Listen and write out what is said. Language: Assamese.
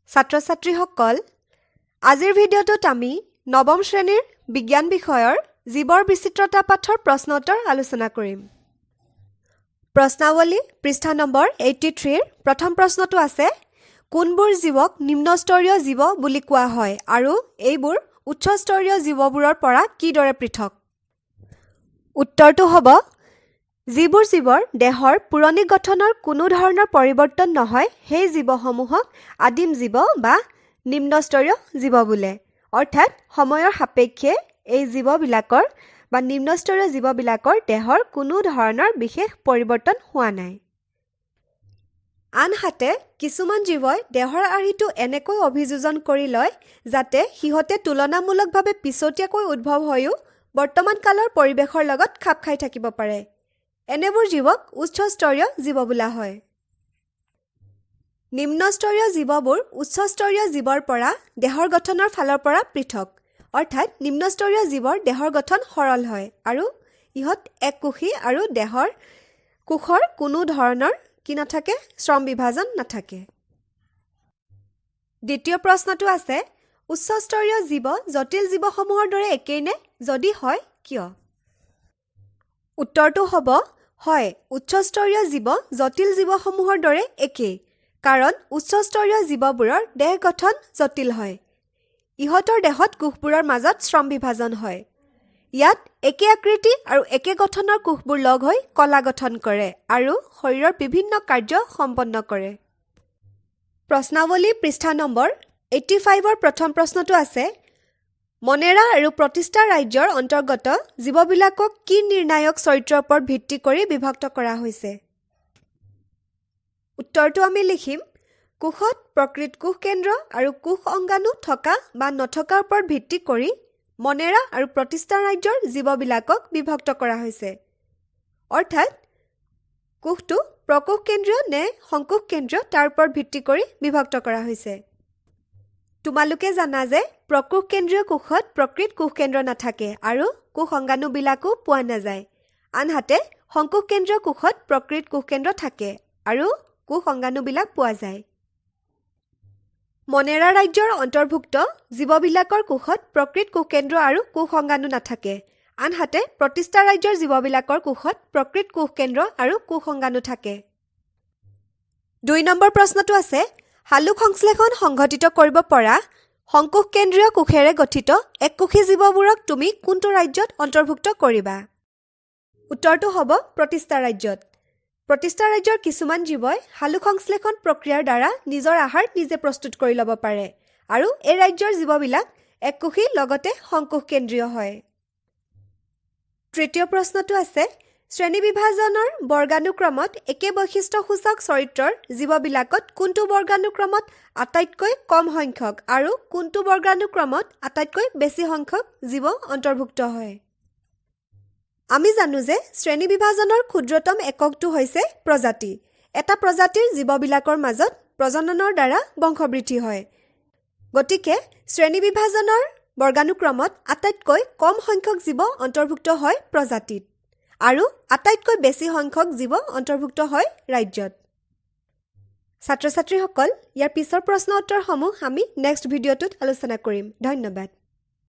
ছাত্ৰ-ছাত্ৰীসকল আজিৰ ভিডিঅ'টোত আমি নৱম শ্ৰেণীৰ বিজ্ঞান বিষয়ৰ জীৱৰ বিচিত্ৰতা পাঠৰ প্ৰশ্ন উত্তৰ আলোচনা কৰিম। প্ৰশ্নাৱলী পৃষ্ঠা নম্বৰ 83 ৰ প্ৰথম প্ৰশ্নটো আছে কোনবোৰ জীৱক নিম্নস্তৰীয় জীৱ বুলি কোৱা হয় আৰু এইবোৰ উচ্চস্তৰীয় জীৱবোৰৰ পৰা কিদৰে পৃথক? উত্তৰটো হ'ব যিবোৰ জীৱৰ দেহৰ পুৰণি গঠনৰ কোনো ধৰণৰ পৰিৱৰ্তন নহয় সেই জীৱসমূহক আদিম জীৱ বা নিম্নস্তৰীয় জীৱ বোলে। অৰ্থাৎ সময়ৰ সাপেক্ষে এই জীৱবিলাকৰ বা নিম্নস্তৰীয় জীৱবিলাকৰ দেহৰ কোনো ধৰণৰ বিশেষ পৰিৱৰ্তন হোৱা নাই। আনহাতে কিছুমান জীৱই দেহৰ আৰ্হিটো এনেকৈ অভিযোজন কৰি লয় যাতে সিহঁতে তুলনামূলকভাৱে পিছতীয়াকৈ উদ্ভৱ হৈও বৰ্তমান কালৰ পৰিৱেশৰ লগত খাপ খাই থাকিব পাৰে। এনেবোৰ জীৱক উচ্চস্তৰীয় জীৱ বোলা হয়। নিম্নস্তৰীয় জীৱবোৰ উচ্চস্তৰীয় জীৱৰ পৰা দেহৰ গঠনৰ ফালৰ পৰা পৃথক। অৰ্থাৎ নিম্নস্তৰীয় জীৱৰ দেহৰ গঠন সৰল হয় আৰু ইহঁত এককোষী আৰু দেহৰ কোষৰ কোনো ধৰণৰ কি নাথাকে শ্ৰম বিভাজন নাথাকে। দ্বিতীয় প্ৰশ্নটো আছে উচ্চস্তৰীয় জীৱ জটিল জীৱসমূহৰ দৰে একেই নে? যদি হয় কিয়? উত্তৰটো হ'ব হয়, উচ্চস্তৰীয় জীৱ জটিল জীৱসমূহৰ দৰে একেই। কাৰণ উচ্চস্তৰীয় জীৱবোৰৰ দেহ গঠন জটিল হয়। ইহঁতৰ দেহত কোষবোৰৰ মাজত শ্ৰম বিভাজন হয়। ইয়াত একে আকৃতি আৰু একে গঠনৰ কোষবোৰ লগ হৈ কলা গঠন কৰে আৰু শৰীৰৰ বিভিন্ন কাৰ্য সম্পন্ন কৰে। প্ৰশ্নাৱলী পৃষ্ঠা নম্বৰ 85 ৰ প্ৰথম প্ৰশ্নটো আছে মনেৰা আৰু প্ৰতিষ্ঠা ৰাজ্যৰ অন্তৰ্গত জীৱবিলাকক কি নিৰ্ণায়ক চৰিত্ৰৰ ওপৰত ভিত্তি কৰি বিভক্ত কৰা হৈছে? উত্তৰটো আমি লিখিম কোষত প্ৰকৃত কোষ কেন্দ্ৰ আৰু কোষ অংগাণু থকা বা নথকাৰ ওপৰত ভিত্তি কৰি মনেৰা আৰু প্ৰতিষ্ঠা ৰাজ্যৰ জীৱবিলাকক বিভক্ত কৰা হৈছে। অৰ্থাৎ কোষটো প্ৰকোষ কেন্দ্ৰীয় নে সংকোষ কেন্দ্ৰীয় তাৰ ওপৰত ভিত্তি কৰি বিভক্ত কৰা হৈছে। তোমালোকে জানা যে প্ৰকোষ কেন্দ্ৰীয় কোষত প্ৰকৃত কোষ কেন্দ্ৰ নাথাকে আৰু কোষ অংগাণুবিলাকো পোৱা নাযায়। আনহাতে সংকোষ কেন্দ্ৰীয় কোষত প্ৰকৃত কোষ কেন্দ্ৰ থাকে আৰু কোষ অংগাণুবিলাক পোৱা যায়। মনেৰা ৰাজ্যৰ অন্তৰ্ভুক্ত জীৱবিলাকৰ কোষত প্ৰকৃত কোষ কেন্দ্ৰ আৰু কোষ অংগাণু নাথাকে। আনহাতে প্ৰতিষ্ঠা ৰাজ্যৰ জীৱবিলাকৰ কোষত প্ৰকৃত কোষ কেন্দ্ৰ আৰু কোষ অংগাণু থাকে। ২ নম্বৰ প্ৰশ্নটো আছে হালুক সংশ্লেষণ সংঘটিত কৰিব পৰা সংকোষ কেন্দ্ৰীয় কোষেৰে গঠিত এককোষী জীৱবোৰক তুমি কোনটো ৰাজ্যত অন্তৰ্ভুক্ত কৰিবা? উত্তৰটো হ'ব প্ৰতিষ্ঠা ৰাজ্যত। প্ৰতিষ্ঠা ৰাজ্যৰ কিছুমান জীৱই হালুক সংশ্লেষণ প্ৰক্ৰিয়াৰ দ্বাৰা নিজৰ আহাৰ নিজে প্ৰস্তুত কৰি ল'ব পাৰে আৰু এই ৰাজ্যৰ জীৱবিলাক এককোষী লগতে সংকোষ কেন্দ্ৰীয় হয়। তৃতীয় প্ৰশ্নটো আছে শ্ৰেণী বিভাজনৰ বৰ্গানুক্ৰমত একে বৈশিষ্ট্যসূচক চৰিত্ৰৰ জীৱবিলাকত কোনটো বৰ্গানুক্ৰমত আটাইতকৈ কম সংখ্যক আৰু কোনটো বৰ্গানুক্ৰমত আটাইতকৈ বেছি সংখ্যক জীৱ অন্তৰ্ভুক্ত হয়? আমি জানো যে শ্ৰেণী বিভাজনৰ ক্ষুদ্ৰতম এককটো হৈছে প্ৰজাতি। এটা প্ৰজাতিৰ জীৱবিলাকৰ মাজত প্ৰজননৰ দ্বাৰা বংশবৃদ্ধি হয়। গতিকে শ্ৰেণী বিভাজনৰ বৰ্গানুক্ৰমত আটাইতকৈ কম সংখ্যক জীৱ অন্তৰ্ভুক্ত হয় প্ৰজাতিত আৰু আটাইতকৈ বেছি সংখ্যক জীৱ অন্তৰ্ভুক্ত হয় ৰাজ্যত। ছাত্ৰ-ছাত্ৰীসকল ইয়াৰ পিছৰ প্ৰশ্ন উত্তৰসমূহ আমি নেক্সট ভিডিঅ'টোত আলোচনা কৰিম। ধন্যবাদ।